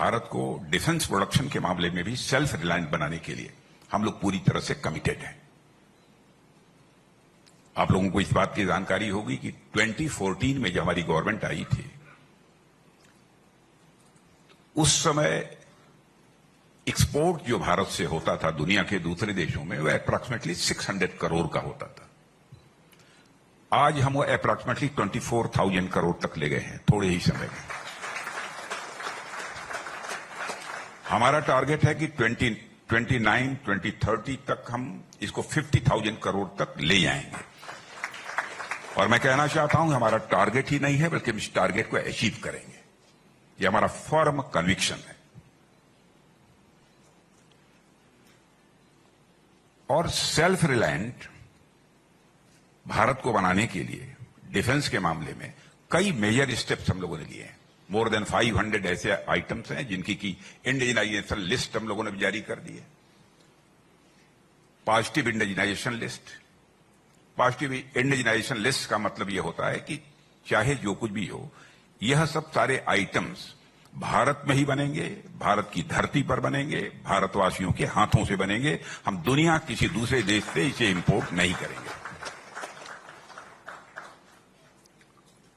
भारत को defence production के मामले में भी सेल्फ रिलायंट बनाने के लिए हम लोग पूरी तरह से कमिटेड हैं। आप लोगों को इस बात की जानकारी होगी कि 2014 में जब हमारी गवर्नमेंट आई थी, उस समय एक्सपोर्ट जो भारत से होता था दुनिया के दूसरे देशों में, वह अप्रॉक्सीमेटली 600 करोड़ का होता था। आज हम वो अप्रॉक्सीमेटली 24,000 करोड़ तक ले गए हैं थोड़े ही समय में। हमारा टारगेट है कि 2029-2030 तक हम इसको 50,000 करोड़ तक ले जाएंगे। और मैं कहना चाहता हूं हमारा टारगेट ही नहीं है, बल्कि हम इस टारगेट को अचीव करेंगे। ये हमारा फर्म कन्विक्शन है। और सेल्फ रिलायंट भारत को बनाने के लिए डिफेंस के मामले में कई मेजर स्टेप्स हम लोगों ने लिए हैं। मोर देन 500 ऐसे आइटम्स हैं जिनकी की इंडिजिनाइजेशन लिस्ट हम लोगों ने जारी कर दी है। Positive indigenisation list. Positive indigenisation list का मतलब यह होता है कि चाहे जो कुछ भी हो, यह सब सारे आइटम्स भारत में ही बनेंगे, भारत की धरती पर बनेंगे, भारतवासियों के हाथों से बनेंगे। हम दुनिया किसी दूसरे देश से इसे इंपोर्ट नहीं करेंगे।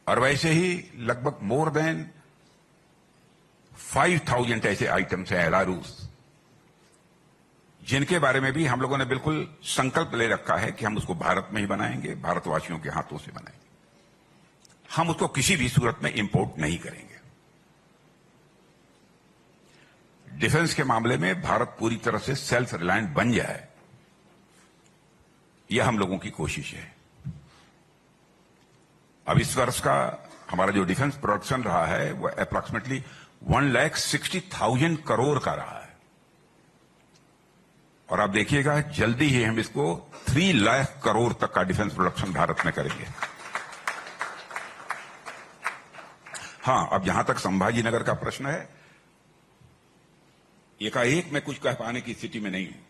और वैसे ही लगभग मोर देन 5,000 ऐसे आइटम्स हैं एलारूस, जिनके बारे में भी हम लोगों ने बिल्कुल संकल्प ले रखा है कि हम उसको भारत में ही बनाएंगे, भारतवासियों के हाथों से बनाएंगे। हम उसको किसी भी सूरत में इंपोर्ट नहीं करेंगे। डिफेंस के मामले में भारत पूरी तरह से सेल्फ रिलायंट बन जाए, यह हम लोगों की कोशिश है। अब इस वर्ष का हमारा जो डिफेंस प्रोडक्शन रहा है वह अप्रॉक्सीमेटली 1,60,000 करोड़ का रहा है। और आप देखिएगा जल्दी ही हम इसको 3 लाख करोड़ तक का डिफेंस प्रोडक्शन भारत में करेंगे। हां, अब जहां तक संभाजी नगर का प्रश्न है, एकाएक मैं कुछ कह पाने की स्थिति में नहीं हूं।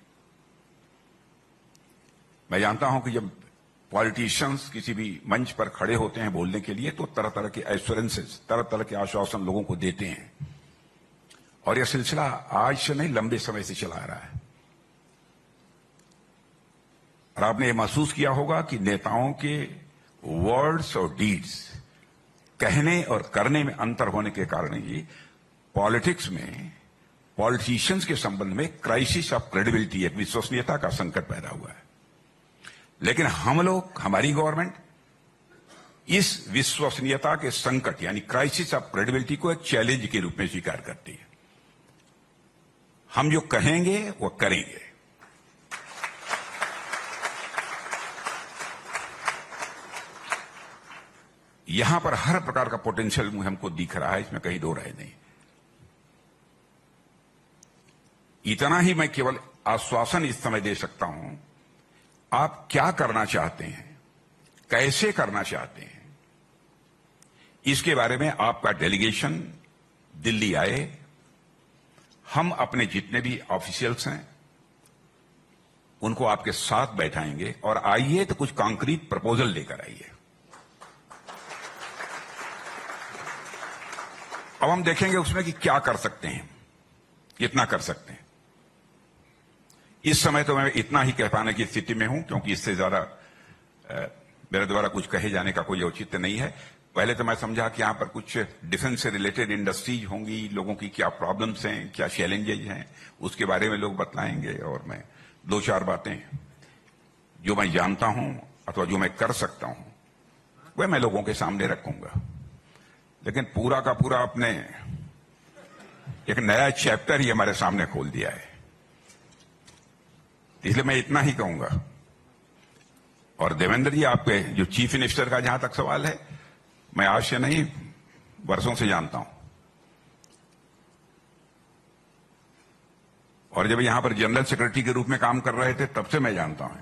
मैं जानता हूं कि जब पॉलिटिशियंस किसी भी मंच पर खड़े होते हैं बोलने के लिए, तो तरह तरह के एश्योरेंसेस, तरह तरह के आश्वासन लोगों को देते हैं। और यह सिलसिला आज से नहीं, लंबे समय से चला आ रहा है। और आपने ये महसूस किया होगा कि नेताओं के वर्ड्स और डीड्स, कहने और करने में अंतर होने के कारण ही पॉलिटिक्स में पॉलिटिशियंस के संबंध में क्राइसिस ऑफ क्रेडिबिलिटी, एक विश्वसनीयता का संकट पैदा हुआ है। लेकिन हम लोग, हमारी गवर्नमेंट इस विश्वसनीयता के संकट यानी क्राइसिस ऑफ क्रेडिबिलिटी को एक चैलेंज के रूप में स्वीकार करती है। हम जो कहेंगे वो करेंगे। यहां पर हर प्रकार का पोटेंशियल हमको दिख रहा है, इसमें कहीं दो राय नहीं। इतना ही मैं केवल आश्वासन इस समय दे सकता हूं, आप क्या करना चाहते हैं, कैसे करना चाहते हैं, इसके बारे में आपका डेलीगेशन दिल्ली आए। हम अपने जितने भी ऑफिशियल्स हैं उनको आपके साथ बैठाएंगे और आइए तो कुछ कॉन्क्रीट प्रपोजल लेकर आइए। अब हम देखेंगे उसमें कि क्या कर सकते हैं, कितना कर सकते हैं। इस समय तो मैं इतना ही कह पाने की स्थिति में हूं, क्योंकि इससे ज्यादा मेरे द्वारा कुछ कहे जाने का कोई औचित्य नहीं है। पहले तो मैं समझा कि यहां पर कुछ डिफेंस से रिलेटेड इंडस्ट्रीज होंगी, लोगों की क्या प्रॉब्लम्स हैं, क्या चैलेंजेज हैं, उसके बारे में लोग बतलाएंगे। और मैं 2-4 बातें जो मैं जानता हूं अथवा जो मैं कर सकता हूं वह मैं लोगों के सामने रखूंगा। लेकिन पूरा का पूरा आपने एक नया चैप्टर ही हमारे सामने खोल दिया है, इसलिए मैं इतना ही कहूंगा। और देवेंद्र जी, आपके जो चीफ मिनिस्टर का जहां तक सवाल है, मैं आज से नहीं वर्षों से जानता हूं। और जब यहां पर जनरल सेक्रेटरी के रूप में काम कर रहे थे तब से मैं जानता हूं।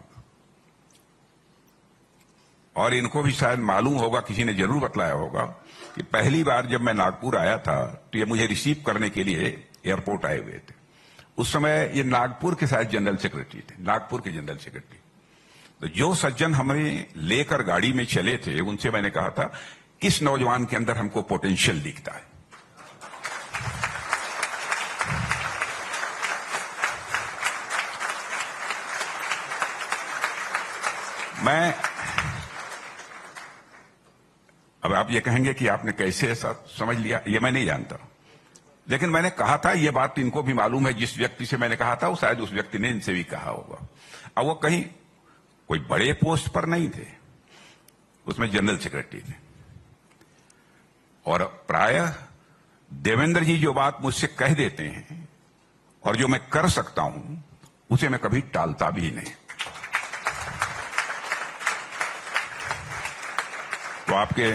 और इनको भी शायद मालूम होगा, किसी ने जरूर बतलाया होगा कि पहली बार जब मैं नागपुर आया था तो ये मुझे रिसीव करने के लिए एयरपोर्ट आए हुए थे। उस समय ये नागपुर के शायद जनरल सेक्रेटरी थे, नागपुर के जनरल सेक्रेटरी। तो जो सज्जन हमें लेकर गाड़ी में चले थे उनसे मैंने कहा था, किस नौजवान के अंदर हमको पोटेंशियल दिखता है। मैं अब आप ये कहेंगे कि आपने कैसे ऐसा समझ लिया, ये मैं नहीं जानता, लेकिन मैंने कहा था, ये बात इनको भी मालूम है, जिस व्यक्ति से मैंने कहा था वो शायद उस व्यक्ति ने इनसे भी कहा होगा। अब वो कहीं कोई बड़े पोस्ट पर नहीं थे, उसमें जनरल सेक्रेटरी थे, और प्रायः देवेंद्र जी जो बात मुझसे कह देते हैं और जो मैं कर सकता हूं उसे मैं कभी टालता भी नहीं। तो आपके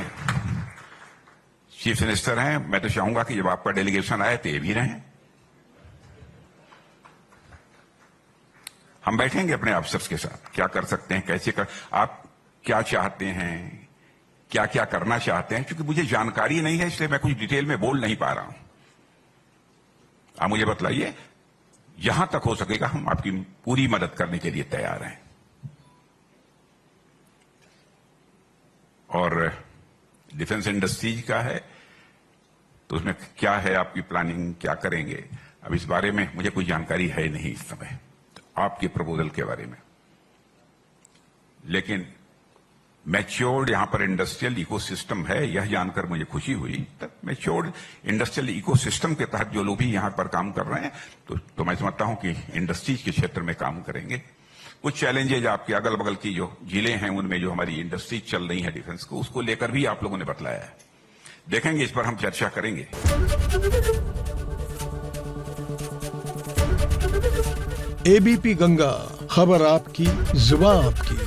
चीफ मिनिस्टर हैं, मैं तो चाहूंगा कि जब आपका डेलीगेशन आए तो ये भी रहें। हम बैठेंगे अपने अफसर्स के साथ, क्या कर सकते हैं, कैसे कर, आप क्या चाहते हैं, क्या क्या करना चाहते हैं, क्योंकि मुझे जानकारी नहीं है इसलिए मैं कुछ डिटेल में बोल नहीं पा रहा हूं। आप मुझे बतलाइए, जहां तक हो सकेगा हम आपकी पूरी मदद करने के लिए तैयार हैं। और डिफेंस इंडस्ट्रीज का है तो उसमें क्या है आपकी प्लानिंग, क्या करेंगे, अब इस बारे में मुझे कोई जानकारी है नहीं इस समय आपके प्रपोजल के बारे में। लेकिन मैच्योर्ड यहां पर इंडस्ट्रियल इकोसिस्टम है, यह जानकर मुझे खुशी हुई। तब मैच्योर्ड इंडस्ट्रियल इकोसिस्टम के तहत जो लोग भी यहां पर काम कर रहे हैं तो मैं समझता हूं कि इंडस्ट्रीज के क्षेत्र में काम करेंगे। कुछ चैलेंजेज आपके अगल बगल की जो जिले हैं उनमें जो हमारी इंडस्ट्रीज चल रही है डिफेंस को, उसको लेकर भी आप लोगों ने बतलाया है। देखेंगे, इस पर हम चर्चा करेंगे। एबीपी गंगा, खबर आपकी, जुबान आपकी।